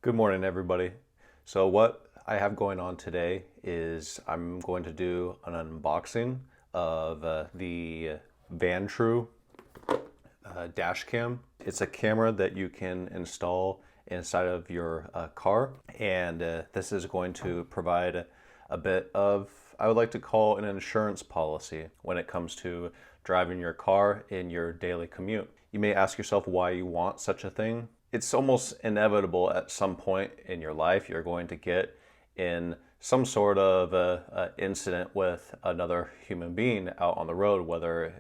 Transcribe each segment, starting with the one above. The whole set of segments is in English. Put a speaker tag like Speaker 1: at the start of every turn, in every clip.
Speaker 1: Good morning, everybody. So what I have going on today is I'm going to do an unboxing of the Vantrue dash cam. It's a camera that you can install inside of your car, and this is going to provide a bit of, I would like to call, an insurance policy when it comes to driving your car in your daily commute. You may ask yourself why you want such a thing. It's almost inevitable at some point in your life you're going to get in some sort of incident with another human being out on the road, whether,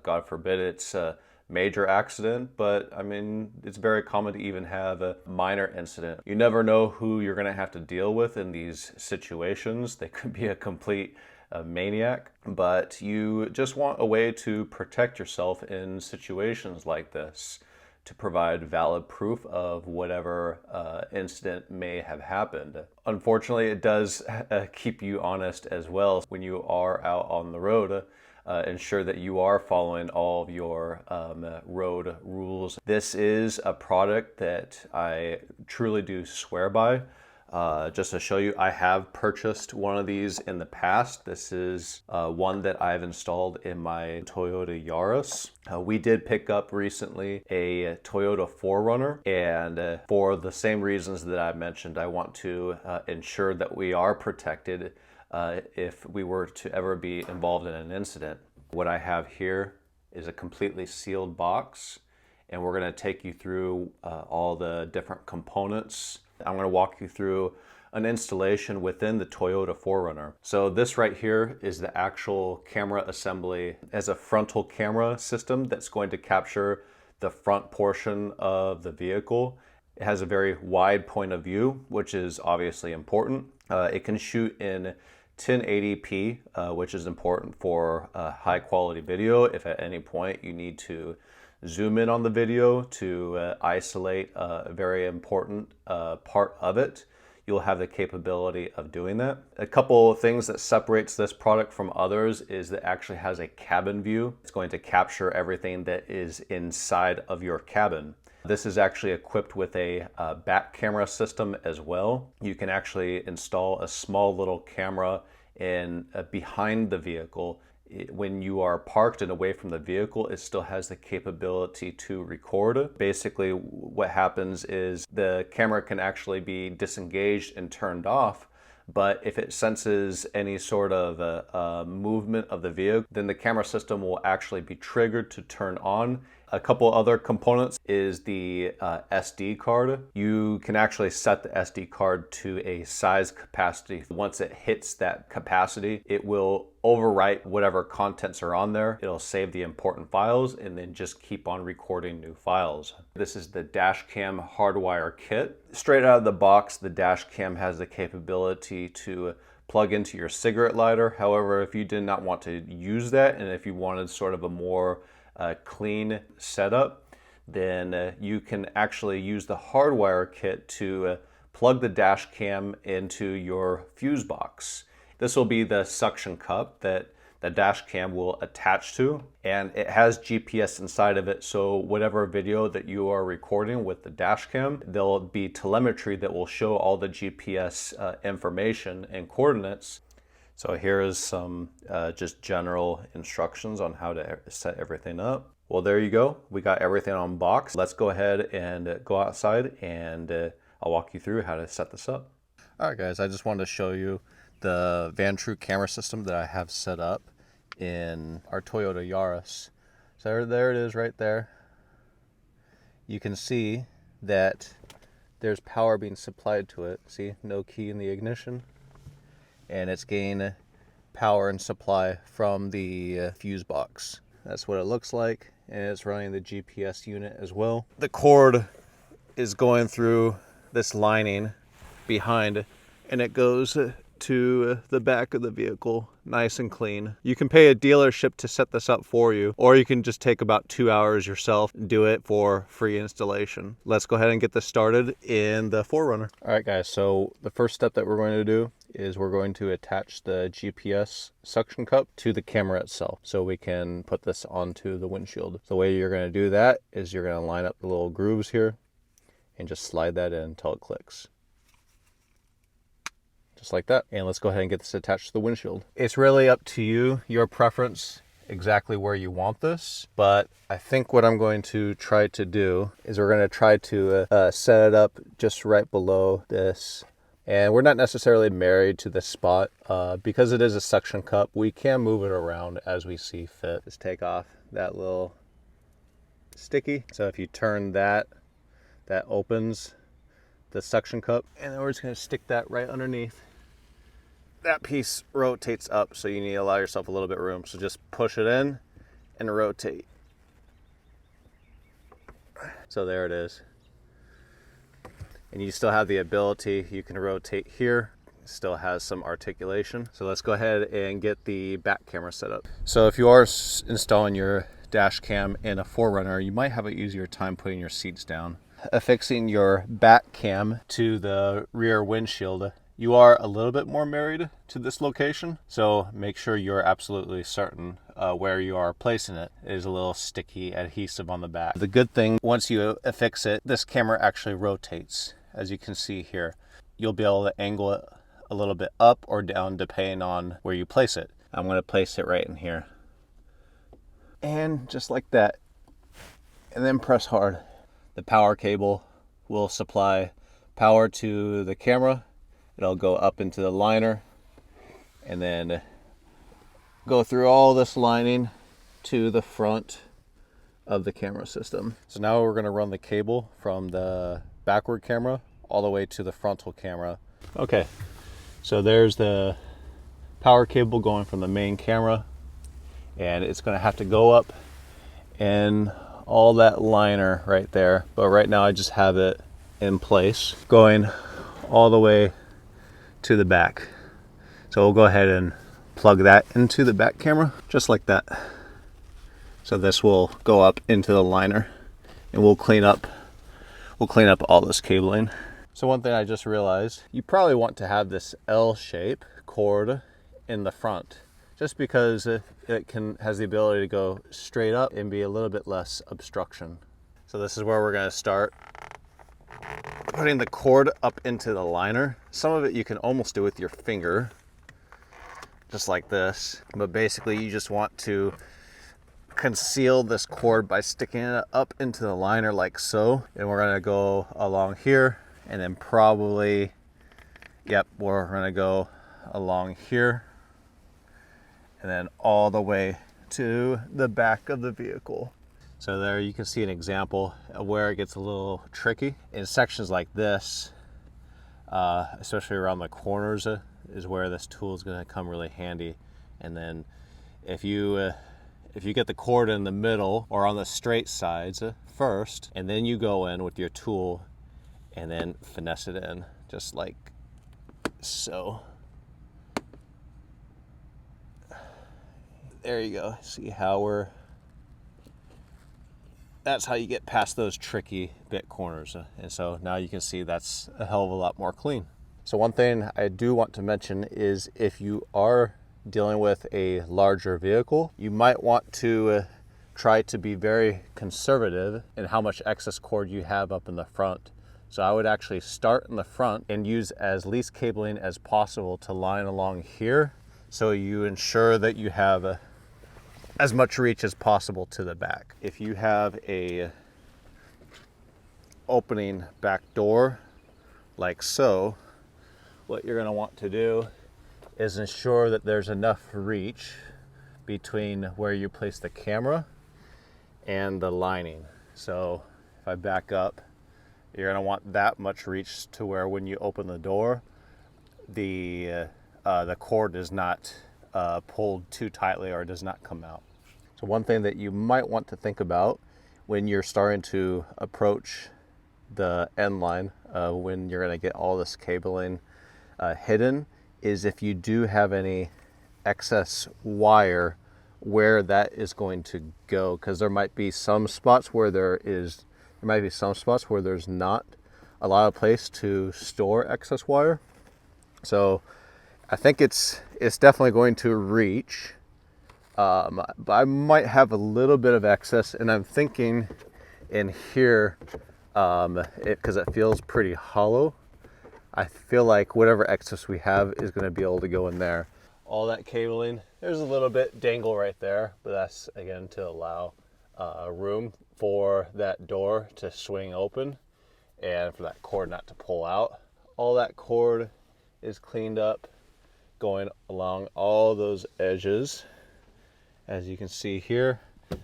Speaker 1: God forbid, it's a major accident, but I mean, it's very common to even have a minor incident. You never know who you're going to have to deal with in these situations. They could be a complete maniac, but you just want a way to protect yourself in situations like this, to provide valid proof of whatever incident may have happened. Unfortunately, it does keep you honest as well when you are out on the road. Ensure that you are following all of your road rules. This is a product that I truly do swear by. Just to show you, I have purchased one of these in the past. This is one that I've installed in my Toyota Yaris. We did pick up recently a Toyota 4Runner, and for the same reasons that I mentioned, I want to ensure that we are protected if we were to ever be involved in an incident. What I have here is a completely sealed box, and we're going to take you through all the different components. I'm going to walk you through an installation within the Toyota 4Runner. So this right here is the actual camera assembly as a frontal camera system that's going to capture the front portion of the vehicle. It has a very wide point of view, which is obviously important. It can shoot in 1080p, which is important for high quality video. If at any point you need to zoom in on the video to isolate a very important part of it, you'll have the capability of doing that. A couple of things that separates this product from others is that it actually has a cabin view. It's going to capture everything that is inside of your cabin. This is actually equipped with a back camera system as well. You can actually install a small little camera in behind the vehicle. When you are parked and away from the vehicle, it still has the capability to record. Basically, what happens is the camera can actually be disengaged and turned off, but if it senses any sort of movement of the vehicle, then the camera system will actually be triggered to turn on. A couple other components is the SD card. You can actually set the SD card to a size capacity. Once it hits that capacity, it will overwrite whatever contents are on there. It'll save the important files and then just keep on recording new files. This is the dash cam Hardwire kit. Straight out of the box, the dash cam has the capability to plug into your cigarette lighter. However, if you did not want to use that, and if you wanted sort of a more clean setup, then you can actually use the Hardwire kit to plug the dash cam into your fuse box. This will be the suction cup that the dash cam will attach to, and it has GPS inside of it, so whatever video that you are recording with the dash cam, there'll be telemetry that will show all the GPS information and coordinates. So here is some just general instructions on how to set everything up. Well, there you go. We got everything on box. Let's go ahead and go outside, and I'll walk you through how to set this up. All right, guys, I just wanted to show you the Vantrue camera system that I have set up in our Toyota Yaris. So there it is right there. You can see that there's power being supplied to it. See, no key in the ignition. And it's getting power and supply from the fuse box. That's what it looks like, and it's running the GPS unit as well. The cord is going through this lining behind, and it goes to the back of the vehicle, nice and clean. You can pay a dealership to set this up for you, or you can just take about 2 hours yourself and do it for free installation. Let's go ahead and get this started in the 4Runner. All right, guys, so the first step that we're going to do is we're going to attach the GPS suction cup to the camera itself so we can put this onto the windshield. The way you're going to do that is you're going to line up the little grooves here and just slide that in until it clicks. just like that. And let's go ahead and get this attached to the windshield. It's really up to you, your preference, exactly where you want this, but I think what I'm going to try to do is we're going to try to set it up just right below this. And we're not necessarily married to this spot. Because it is a suction cup, we can move it around as we see fit. Just take off that little sticky. So if you turn that, that opens the suction cup. And then we're just going to stick that right underneath. That piece rotates up, so you need to allow yourself a little bit of room. So just push it in and rotate. So there it is. And you still have the ability, you can rotate here. It still has some articulation. So let's go ahead and get the back camera set up. So if you are installing your dash cam in a 4Runner, you might have an easier time putting your seats down. Affixing your back cam to the rear windshield, you are a little bit more married to this location, so make sure you're absolutely certain where you are placing it. It is a little sticky adhesive on the back. The good thing, once you affix it, this camera actually rotates, as you can see here. You'll be able to angle it a little bit up or down depending on where you place it. I'm going to place it right in here. And just like that. And then press hard. The power cable will supply power to the camera. It'll go up into the liner and then go through all this lining to the front of the camera system. So now we're going to run the cable from the backward camera all the way to the frontal camera. Okay, so there's the power cable going from the main camera, and it's going to have to go up and all that liner right there. But right now I just have it in place going all the way to the back. So we'll go ahead and plug that into the back camera just like that. So this will go up into the liner and we'll clean up all this cabling. So one thing I just realized, you probably want to have this L shape cord in the front just because it has the ability to go straight up and be a little bit less obstruction. So this is where we're going to start. Putting the cord up into the liner. Some of it you can almost do with your finger, just like this. But basically you just want to conceal this cord by sticking it up into the liner like so. And we're gonna go along here and then probably, yep, we're gonna go along here and then all the way to the back of the vehicle. So there you can see an example of where it gets a little tricky. In sections like this, especially around the corners, is where this tool is going to come really handy. And then if you get the cord in the middle or on the straight sides first, and then you go in with your tool and then finesse it in, just like so. There you go. See how that's how you get past those tricky bit corners. And so now you can see that's a hell of a lot more clean. So one thing I do want to mention is if you are dealing with a larger vehicle, you might want to try to be very conservative in how much excess cord you have up in the front. So I would actually start in the front and use as least cabling as possible to line along here, so you ensure that you have as much reach as possible to the back. If you have a opening back door like so, what you're going to want to do is ensure that there's enough reach between where you place the camera and the lining. So if I back up, you're going to want that much reach to where when you open the door, the cord is not pulled too tightly or does not come out. So one thing that you might want to think about when you're starting to approach the end line, when you're going to get all this cabling hidden, is if you do have any excess wire, where that is going to go, because there might be some spots where there's not a lot of place to store excess wire. So I think it's definitely going to reach. But I might have a little bit of excess, and I'm thinking in here, because it feels pretty hollow, I feel like whatever excess we have is going to be able to go in there. All that cabling, there's a little bit dangle right there, but that's again to allow room for that door to swing open and for that cord not to pull out. All that cord is cleaned up going along all those edges. As you can see here,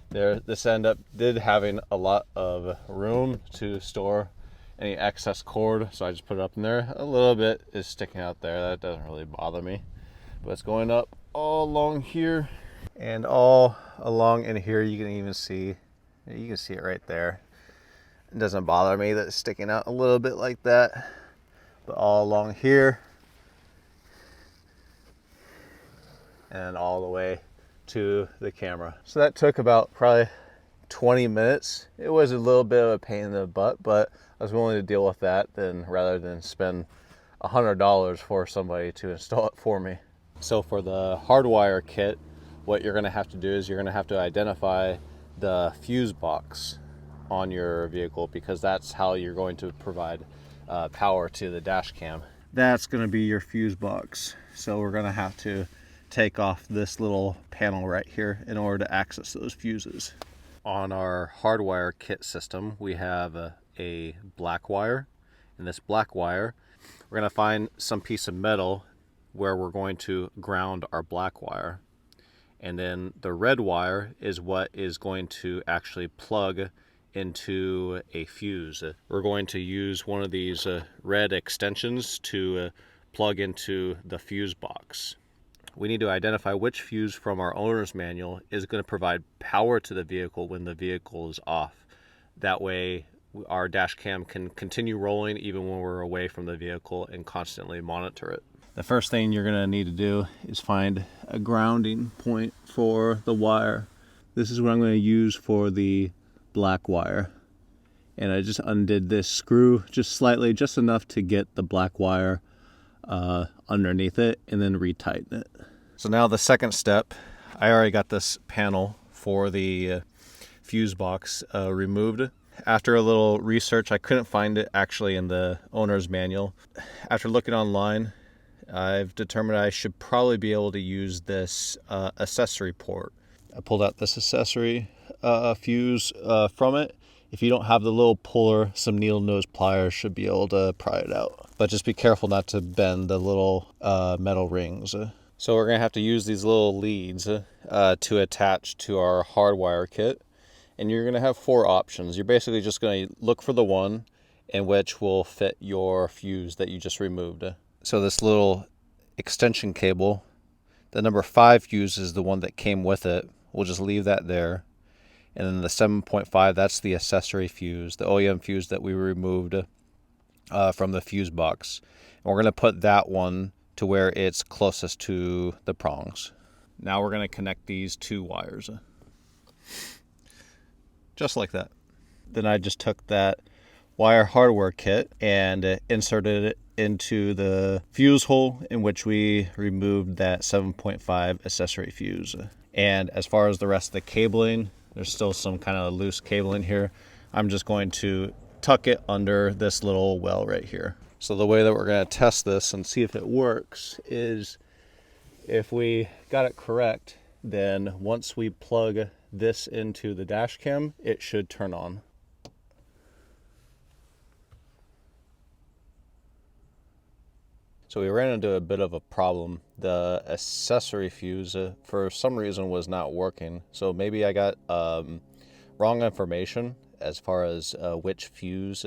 Speaker 1: this did having a lot of room to store any excess cord, so I just put it up in there. A little bit is sticking out there. That doesn't really bother me, but it's going up all along here and all along in here. You can even see, you can see it right there. It doesn't bother me that it's sticking out a little bit like that, but all along here and all the way to the camera. So that took about probably 20 minutes. It was a little bit of a pain in the butt, but I was willing to deal with that rather than spend $100 for somebody to install it for me. So for the Hardwire kit, what you're going to have to do is you're going to have to identify the fuse box on your vehicle, because that's how you're going to provide power to the dash cam. That's going to be your fuse box. So we're going to have to take off this little panel right here in order to access those fuses. On our Hardwire kit system, we have a black wire. In this black wire, we're going to find some piece of metal where we're going to ground our black wire. And then the red wire is what is going to actually plug into a fuse. We're going to use one of these red extensions to plug into the fuse box. We need to identify which fuse from our owner's manual is going to provide power to the vehicle when the vehicle is off. That way our dash cam can continue rolling even when we're away from the vehicle and constantly monitor it. The first thing you're going to need to do is find a grounding point for the wire. This is what I'm going to use for the black wire. And I just undid this screw just slightly, just enough to get the black wire underneath it, and then retighten it. So now the second step, I already got this panel for the fuse box removed. After a little research, I couldn't find it actually in the owner's manual. After looking online, I've determined I should probably be able to use this accessory port. I pulled out this accessory fuse from it. If you don't have the little puller, some needle nose pliers should be able to pry it out. But just be careful not to bend the little metal rings. So we're going to have to use these little leads to attach to our Hardwire kit. And you're going to have 4 options. You're basically just going to look for the one in which will fit your fuse that you just removed. So this little extension cable, the number 5 fuse is the one that came with it. We'll just leave that there. And then the 7.5, that's the accessory fuse, the OEM fuse that we removed from the fuse box. And we're going to put that one to where it's closest to the prongs. Now we're going to connect these 2 wires. Just like that. Then I just took that wire hardware kit and inserted it into the fuse hole in which we removed that 7.5 accessory fuse. And as far as the rest of the cabling, there's still some kind of loose cabling here. I'm just going to tuck it under this little well right here. So the way that we're going to test this and see if it works is if we got it correct, then once we plug this into the dash cam, it should turn on. So we ran into a bit of a problem. The accessory fuse, for some reason, was not working. So maybe I got wrong information as far as which fuse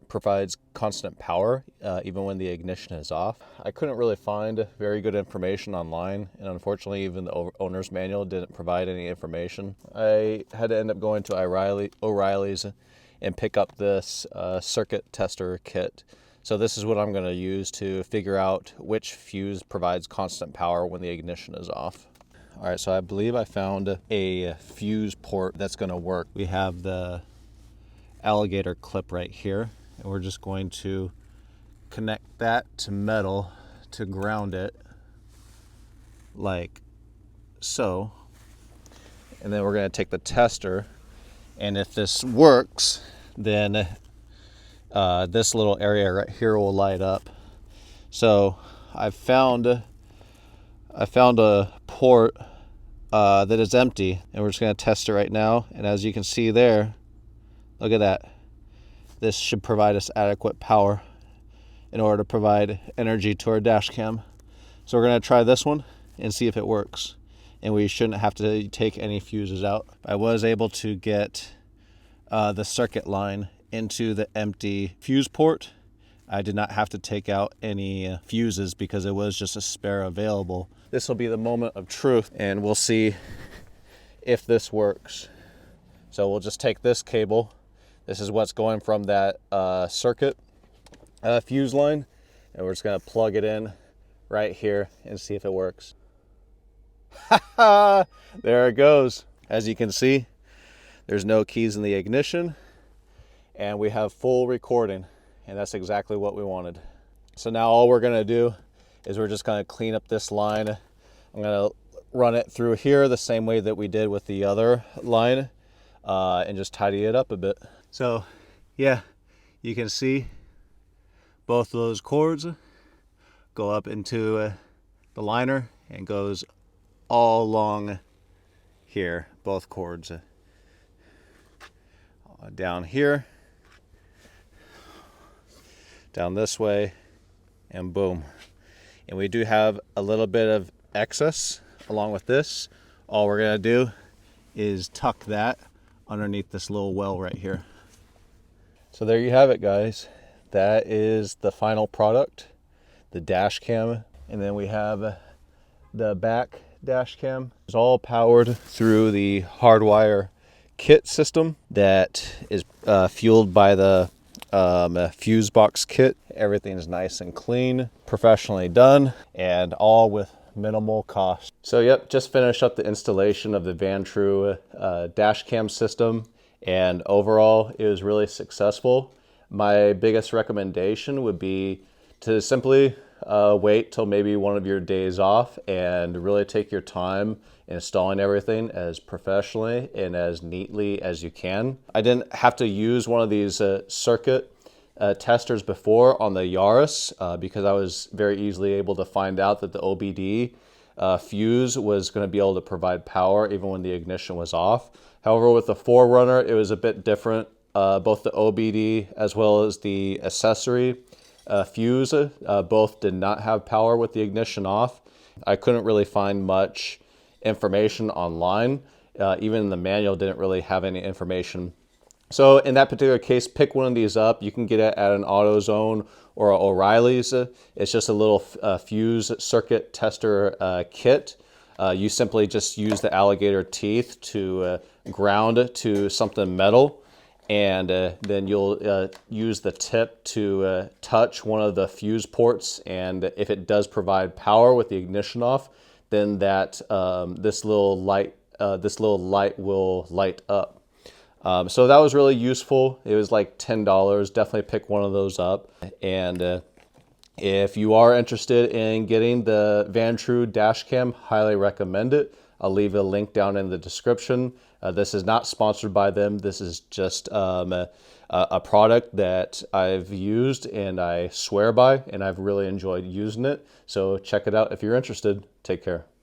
Speaker 1: provides constant power, even when the ignition is off. I couldn't really find very good information online, and unfortunately, even the owner's manual didn't provide any information. I had to end up going to O'Reilly's and pick up this circuit tester kit. So this is what I'm going to use to figure out which fuse provides constant power when the ignition is off. All right, so I believe I found a fuse port that's going to work. We have the alligator clip right here, and we're just going to connect that to metal to ground it like so. And then we're going to take the tester, and if this works, then this little area right here will light up. So I found a port that is empty, and we're just going to test it right now. And as you can see there, look at that. This should provide us adequate power in order to provide energy to our dash cam. So we're going to try this one and see if it works. And we shouldn't have to take any fuses out. I was able to get the circuit line into the empty fuse port. I did not have to take out any fuses because it was just a spare available. This will be the moment of truth, and we'll see if this works. So we'll just take this cable. This is what's going from that circuit fuse line, and we're just gonna plug it in right here and see if it works. There it goes. As you can see, there's no keys in the ignition, and we have full recording, and that's exactly what we wanted. So now all we're gonna do is we're just gonna clean up this line. I'm gonna run it through here the same way that we did with the other line, and just tidy it up a bit. So yeah, you can see both of those cords go up into the liner and goes all along here, both cords down here, down this way, and boom. And we do have a little bit of excess along with this. All we're gonna do is tuck that underneath this little well right here. So there you have it, guys. That is the final product, the dash cam. And then we have the back dash cam. It's all powered through the Hardwire kit system that is fueled by the fuse box kit. Everything's nice and clean, professionally done, and all with minimal cost. So yep, just finished up the installation of the Vantrue dash cam system, and overall it was really successful. My biggest recommendation would be to simply wait till maybe one of your days off and really take your time installing everything as professionally and as neatly as you can. I didn't have to use one of these circuit testers before on the Yaris because I was very easily able to find out that the OBD fuse was going to be able to provide power even when the ignition was off. However, with the 4Runner, it was a bit different. Both the OBD as well as the accessory fuse both did not have power with the ignition off. I couldn't really find much information online. Even the manual didn't really have any information. So in that particular case, pick one of these up. You can get it at an AutoZone or O'Reilly's. It's just a little fuse circuit tester kit. You simply just use the alligator teeth to ground to something metal, and then you'll use the tip to touch one of the fuse ports, and if it does provide power with the ignition off, then that this little light will light up. So that was really useful. It was like $10. Definitely pick one of those up. And if you are interested in getting the Vantrue dash cam, highly recommend it. I'll leave a link down in the description. This is not sponsored by them. This is just a product that I've used and I swear by, and I've really enjoyed using it. So check it out if you're interested. Take care.